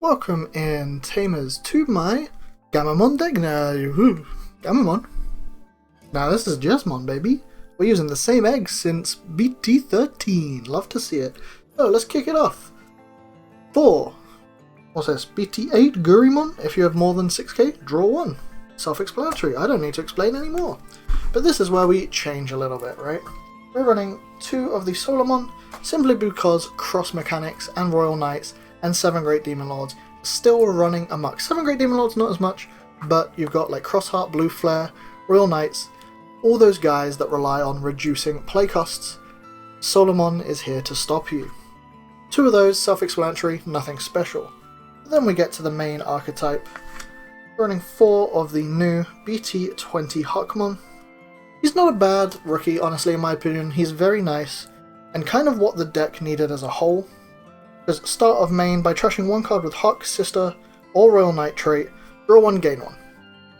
Welcome in, Tamers, to my Gankoomon deck now. Gankoomon. Now this is Jesmon, baby. We're using the same egg since BT13. Love to see it. So let's kick it off. What's this? BT8 Gankoomon. If you have more than 6k, draw one. Self-explanatory. I don't need to explain anymore. But this is where we change a little bit, right? We're running 2 of the Solomon simply because cross mechanics and Royal Knights and 7 Great Demon Lords still running amok. 7 Great Demon Lords not as much, but you've got like Crossheart, Blue Flare, Royal Knights, all those guys that rely on reducing play costs. Solomon is here to stop you. 2 of those, self-explanatory, nothing special. Then we get to the main archetype. We're running 4 of the new BT20 Gankoomon. He's not a bad rookie, honestly, in my opinion. He's very nice, and kind of what the deck needed as a whole. Because start of main by trashing 1 card with Hawk, Sister, or Royal Knight trait, draw 1, gain 1.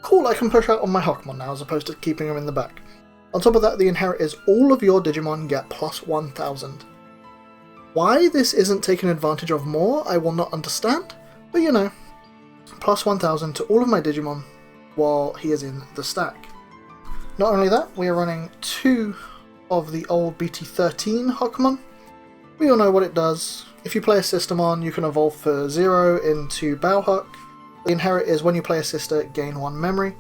Cool, I can push out on my Gankoomon now as opposed to keeping him in the back. On top of that, the inherit is all of your Digimon get plus 1000. Why this isn't taken advantage of more, I will not understand, but you know, plus 1000 to all of my Digimon while he is in the stack. Not only that, we are running 2 of the old BT13 Gankoomon. We all know what it does. If you play a Systemon, you can evolve for 0 into Bauhuck. The inherit is when you play a sister, gain 1 memory.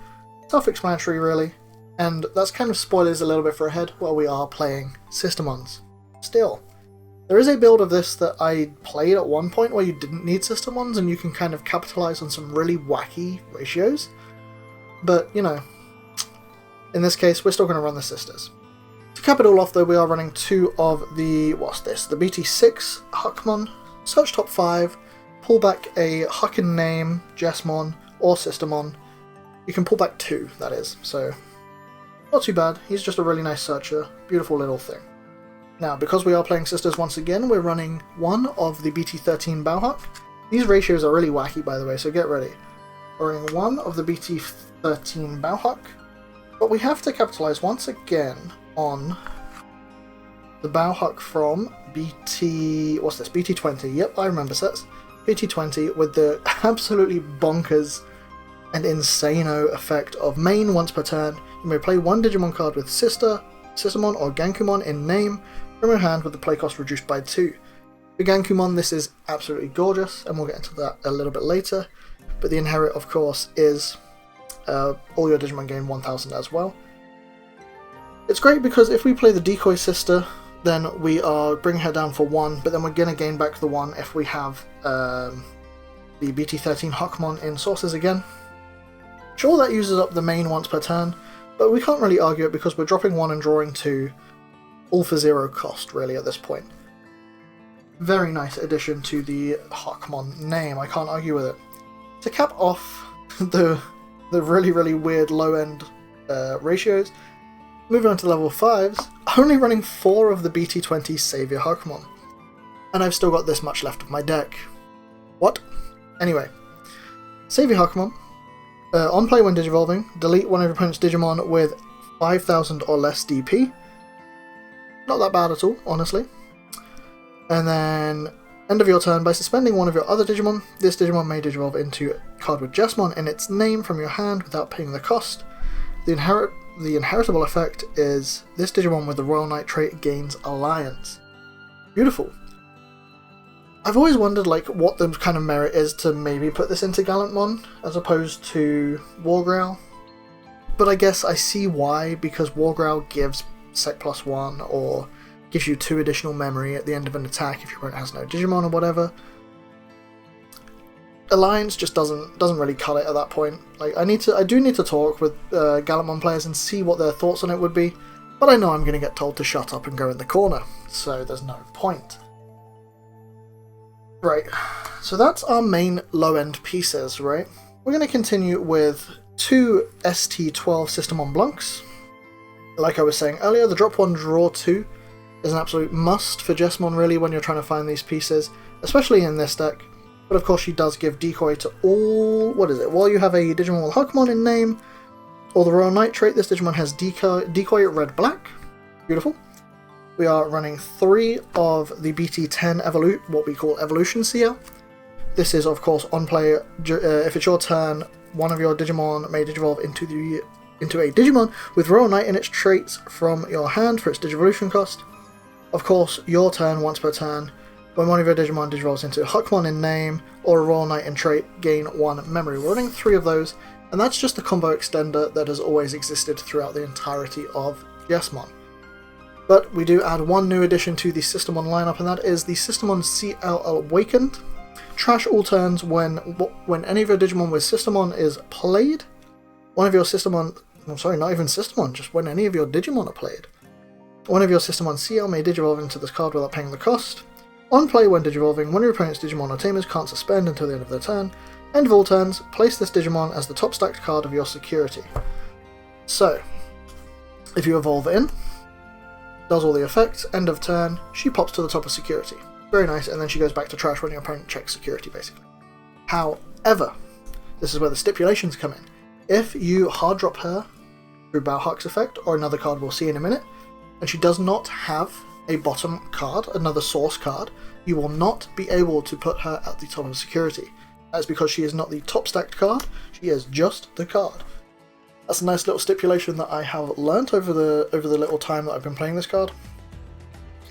Self-explanatory really, and that's kind of spoilers a little bit for ahead while we are playing Systemons. Still, there is a build of this that I played at one point where you didn't need Systemons and you can kind of capitalize on some really wacky ratios. But, you know, in this case, we're still going to run the sisters. To cap it all off though, we are running 2 of the, the BT6 Gankoomon, search top 5, pull back a Huckin name, Jesmon, or Systemon. You can pull back 2, that is, so not too bad. He's just a really nice searcher, beautiful little thing. Now, because we are playing sisters once again, we're running 1 of the BT13 Bauhuck. These ratios are really wacky, by the way, so get ready. We're running 1 of the BT13 Bauhuck, but we have to capitalize once again on the Bauhuck from BT20. Yep, I remember sets. BT20 with the absolutely bonkers and insano effect of main once per turn. You may play 1 Digimon card with Sister, Systemon, or Gankoomon in name from your hand with the play cost reduced by 2. For Gankoomon, this is absolutely gorgeous, and we'll get into that a little bit later. But the inherit, of course, is all your Digimon gain 1000 as well. It's great because if we play the Decoy Sister, then we are bringing her down for 1, but then we're going to gain back the 1 if we have the BT13 Gankoomon in sources again. Sure, that uses up the main once per turn, but we can't really argue it because we're dropping 1 and drawing 2, all for 0 cost, really, at this point. Very nice addition to the Gankoomon name, I can't argue with it. To cap off the really, really weird low-end ratios, moving on to level 5s, only running 4 of the BT20 Savior Gankoomon. And I've still got this much left of my deck. What? Anyway, Savior Gankoomon. On play when Digivolving, delete one of your opponent's Digimon with 5000 or less DP. Not that bad at all, honestly. And then, end of your turn, by suspending one of your other Digimon, this Digimon may Digivolve into a card with Jesmon in its name from your hand without paying the cost. The inheritable effect is this Digimon with the Royal Knight trait gains Alliance. Beautiful. I've always wondered like what the kind of merit is to maybe put this into Gallantmon as opposed to Wargrowl. But I guess I see why, because Wargrowl gives Sec plus 1 or gives you 2 additional memory at the end of an attack if your opponent has no Digimon or whatever. Alliance just doesn't really cut it at that point. Like I do need to talk with Gallantmon players and see what their thoughts on it would be, but I know I'm going to get told to shut up and go in the corner, so there's no point. Right, so that's our main low-end pieces, right? We're going to continue with 2 ST12 Systemon Blunks. Like I was saying earlier, the drop 1 draw 2 is an absolute must for Jesmon really when you're trying to find these pieces, especially in this deck. But of course she does give Decoy to all, while you have a Digimon with Gankoomon in name, or the Royal Knight trait, this Digimon has Decoy red-black. Beautiful. We are running 3 of the BT10 what we call Evolution CL. This is, of course, on play. If it's your turn, one of your Digimon may Digivolve into a Digimon with Royal Knight in its traits from your hand for its Digivolution cost. Of course, your turn, once per turn, when one of your Digimon Digivolves into Huckmon in name or a Royal Knight in trait, gain 1 memory. We're running 3 of those, and that's just the combo extender that has always existed throughout the entirety of Jesmon. But we do add 1 new addition to the Systemon lineup, and that is the Systemon CL Awakened. Trash all turns when any of your Digimon with Systemon is played. One of your Systemon, I'm sorry, not even Systemon, just when any of your Digimon are played. One of your Systemon CL may Digivolve into this card without paying the cost. On play when Digivolving, one of your opponent's Digimon or Tamers can't suspend until the end of their turn. End of all turns, place this Digimon as the top stacked card of your security. So, if you evolve in, does all the effects, end of turn, she pops to the top of security. Very nice, and then she goes back to trash when your opponent checks security, basically. However, this is where the stipulations come in. If you hard drop her through Bauhack's effect, or another card we'll see in a minute, and she does not have a bottom card, another source card, you will not be able to put her at the top of security. That's because she is not the top stacked card, she is just the card. That's a nice little stipulation that I have learnt over the little time that I've been playing this card.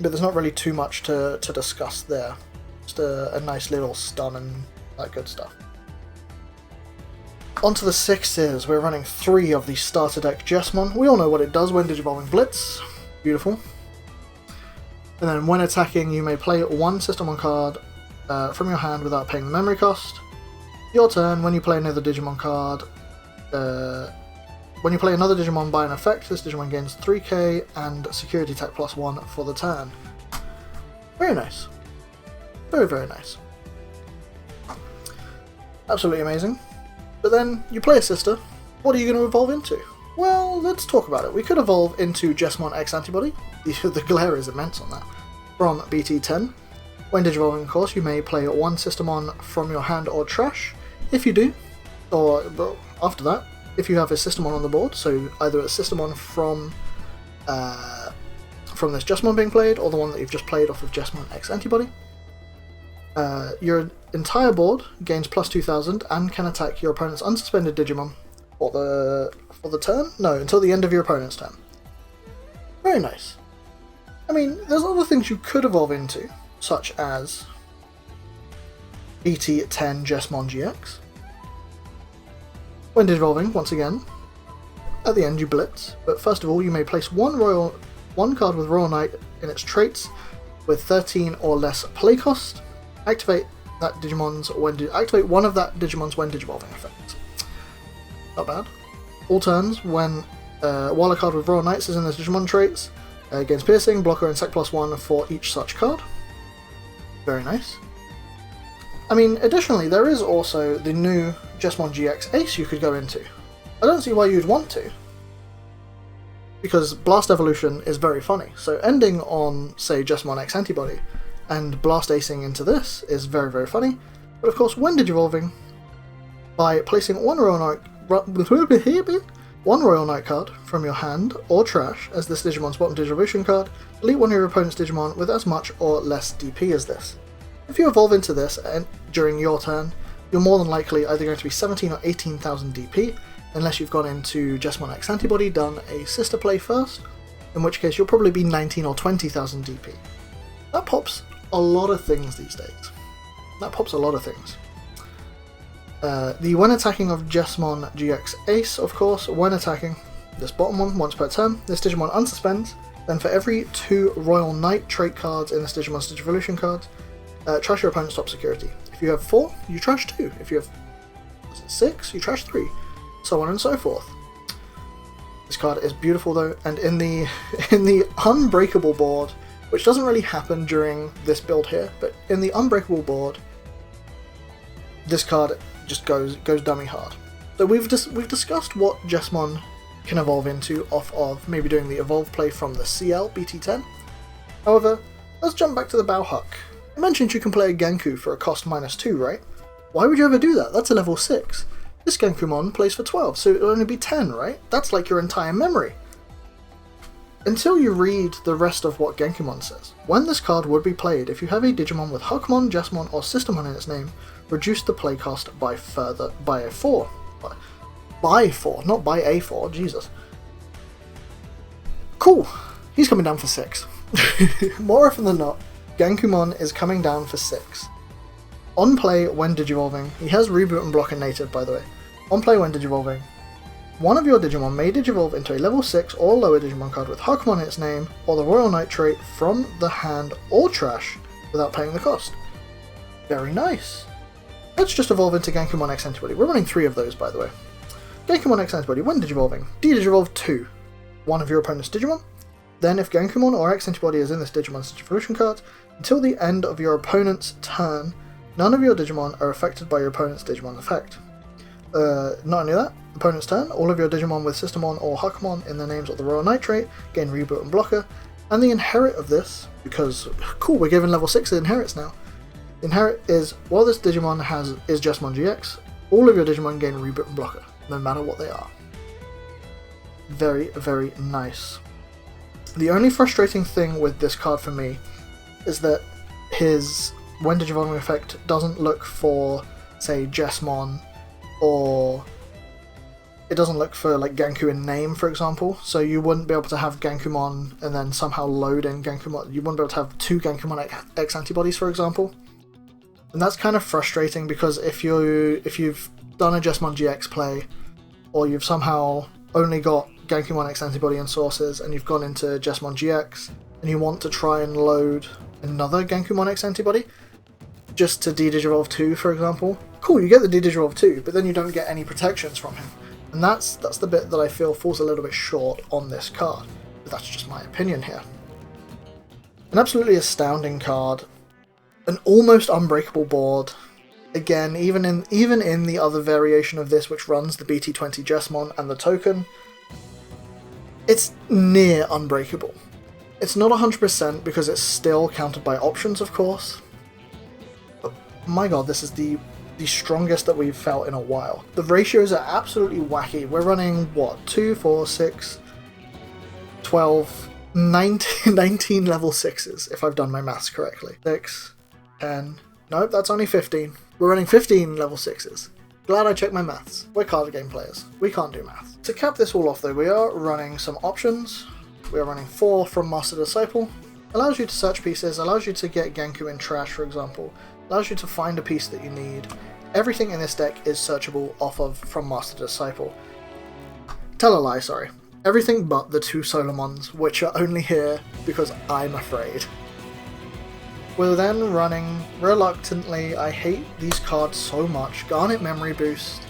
But there's not really too much to discuss there. Just a nice little stun and that good stuff. On to the 6s, we're running 3 of the starter deck Jesmon. We all know what it does when Digivolving Blitz. Beautiful. And then when attacking, you may play 1 Systemon card from your hand without paying the memory cost. Your turn, when you play another Digimon card, when you play another Digimon by an effect, this Digimon gains 3k and security attack +1 for the turn. Very nice. Very, very nice. Absolutely amazing. But then, you play a sister, what are you going to evolve into? Well, let's talk about it. We could evolve into Jesmon X Antibody. The glare is immense on that. From BT10. When Digivolving, of course, you may play 1 Systemon from your hand or trash. If you do, or after that, if you have a Systemon on the board, so either a Systemon from this Jesmon being played, or the one that you've just played off of Jesmon X Antibody, your entire board gains +2000 and can attack your opponent's unsuspended Digimon for the turn? No, until the end of your opponent's turn. Very nice. I mean, there's other things you could evolve into, such as BT10 Jesmon GX. When Digivolving, once again, at the end you blitz, but first of all you may place 1 card with Royal Knight in its traits with 13 or less play cost. Activate one of that Digimon's when Digivolving effect. Not bad. All turns, while a card with Royal Knights is in this Digimon traits, gains piercing, blocker, and sec +1 for each such card. Very nice. I mean, additionally, there is also the new Jesmon GX Ace you could go into. I don't see why you'd want to, because Blast Evolution is very funny, so ending on, say, Jesmon X Antibody and Blast Acing into this is very, very funny. But of course, when Digivolving, by placing 1 Royal Knight card from your hand or trash as this Digimon's bottom Digivolution card, delete one of your opponent's Digimon with as much or less DP as this. If you evolve into this during your turn, you're more than likely either going to be 17 or 18,000 DP, unless you've gone into Jesmon X Antibody, done a sister play first, in which case you'll probably be 19 or 20,000 DP. That pops a lot of things these days. That pops a lot of things. The when attacking of Jesmon GX Ace, of course, when attacking this bottom one once per turn, this Digimon unsuspends, then for every 2 Royal Knight trait cards in this Digimon's Digivolution cards, trash your opponent's top security. If you have 4, you trash 2. If you have 6, you trash 3. So on and so forth. This card is beautiful though, and in the Unbreakable board, which doesn't really happen during this build here, but in the Unbreakable board, this card just goes dummy hard. So we've discussed what Jesmon can evolve into off of maybe doing the evolve play from the CL BT10. However, let's jump back to the Bauhack. I mentioned you can play a Ganku for a cost -2, right? Why would you ever do that? That's a level 6. This Gankoomon plays for 12, so it'll only be 10, right? That's like your entire memory. Until you read the rest of what Gankoomon says. When this card would be played, if you have a Digimon with Huckmon, Jesmon, or Systemon in its name, reduce the play cost by a 4. By 4, not by a 4, Jesus. Cool, he's coming down for 6. More often than not, Gankoomon is coming down for 6. On play when digivolving, he has reboot and block in native by the way. On play when digivolving, one of your Digimon may digivolve into a level 6 or lower Digimon card with Hakumon in its name, or the Royal Knight trait from the hand or trash without paying the cost. Very nice. Let's just evolve into Gankoomon X Antibody. We're running 3 of those by the way. Gankoomon X Antibody, when digivolving, de-digivolve 2. One of your opponent's Digimon. Then if Gankoomon or X Antibody is in this Digimon's Digivolution card, until the end of your opponent's turn, none of your Digimon are affected by your opponent's Digimon effect. Not only that, opponent's turn, all of your Digimon with Systemon or Hakumon in the names of the Royal Knight trait gain reboot and blocker, and the inherit of this, because cool, we're given level 6 inherits now. The inherit is, while this Digimon is Jesmon GX, all of your Digimon gain reboot and blocker, no matter what they are. Very, very nice. The only frustrating thing with this card for me is that his when digivolving effect doesn't look for, say, Jesmon, or it doesn't look for like Ganku in name, for example, so you wouldn't be able to have Gankoomon and then somehow load in Gankoomon. You wouldn't be able to have 2 Gankoomon X antibodies, for example. And that's kind of frustrating because if you've done a Jesmon GX play, or you've somehow only got Gankoomon X antibody and sources, and you've gone into Jesmon GX, and you want to try and load another Gankoomon X antibody, just to de-digivolve 2, for example. Cool, you get the de-digivolve 2, but then you don't get any protections from him. And that's the bit that I feel falls a little bit short on this card. But that's just my opinion here. An absolutely astounding card. An almost unbreakable board. Again, even in the other variation of this, which runs the BT20 Jesmon and the token, it's near unbreakable. It's not 100% because it's still countered by options, of course. But my god, this is the strongest that we've felt in a while. The ratios are absolutely wacky. We're running, what, 2, 4, 6, 12, 19 level 6s, if I've done my maths correctly. 6, 10, nope, that's only 15. We're running 15 level 6s. Glad I checked my maths. We're card game players. We can't do math. To cap this all off though, we are running some options. We are running 4 from Master Disciple. Allows you to search pieces, allows you to get Ganku in trash, for example. Allows you to find a piece that you need. Everything in this deck is searchable from Master Disciple. Tell a lie, sorry. Everything but the 2 Solomons, which are only here because I'm afraid. We're then running, reluctantly, I hate these cards so much, Garnet Memory Boost.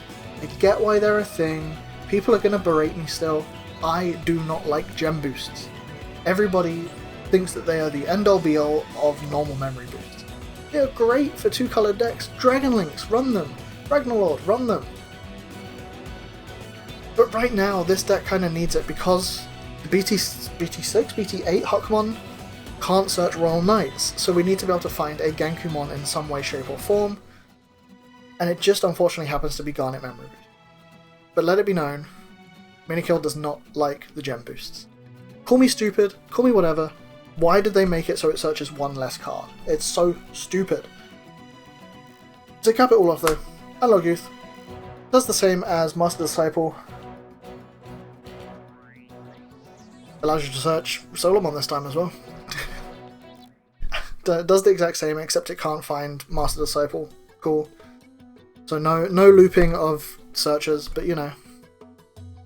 I get why they're a thing, people are going to berate me still. I do not like gem boosts. Everybody thinks that they are the end-all be-all of normal memory boosts. They're great for 2-colored decks. Dragon Links, run them. Ragnarlord, run them. But right now, this deck kind of needs it because the BT6, BT8 Hakumon can't search Royal Knights, so we need to be able to find a Gankoomon in some way, shape or form, and it just unfortunately happens to be Garnet Memory Boost. But let it be known, MiniKill does not like the gem boosts. Call me stupid, call me whatever, why did they make it so it searches 1 less card? It's so stupid. To cap it all off though, Analog Youth does the same as Master Disciple. Allows you to search Solomon this time as well. Does the exact same, except it can't find Master Disciple. Cool. So no looping of searches, but you know.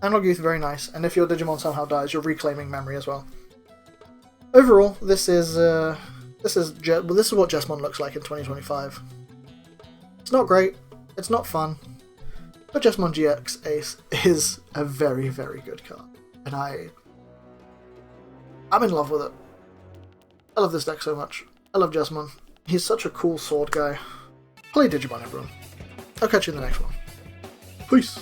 Analog Youth, very nice, and if your Digimon somehow dies, you're reclaiming memory as well. Overall, this is what Jesmon looks like in 2025. It's not great, it's not fun, but Jesmon GX Ace is a very, very good card, and I'm in love with it. I love this deck so much. I love Jesmon. He's such a cool sword guy. Play Digimon, everyone. I'll catch you in the next one. Peace!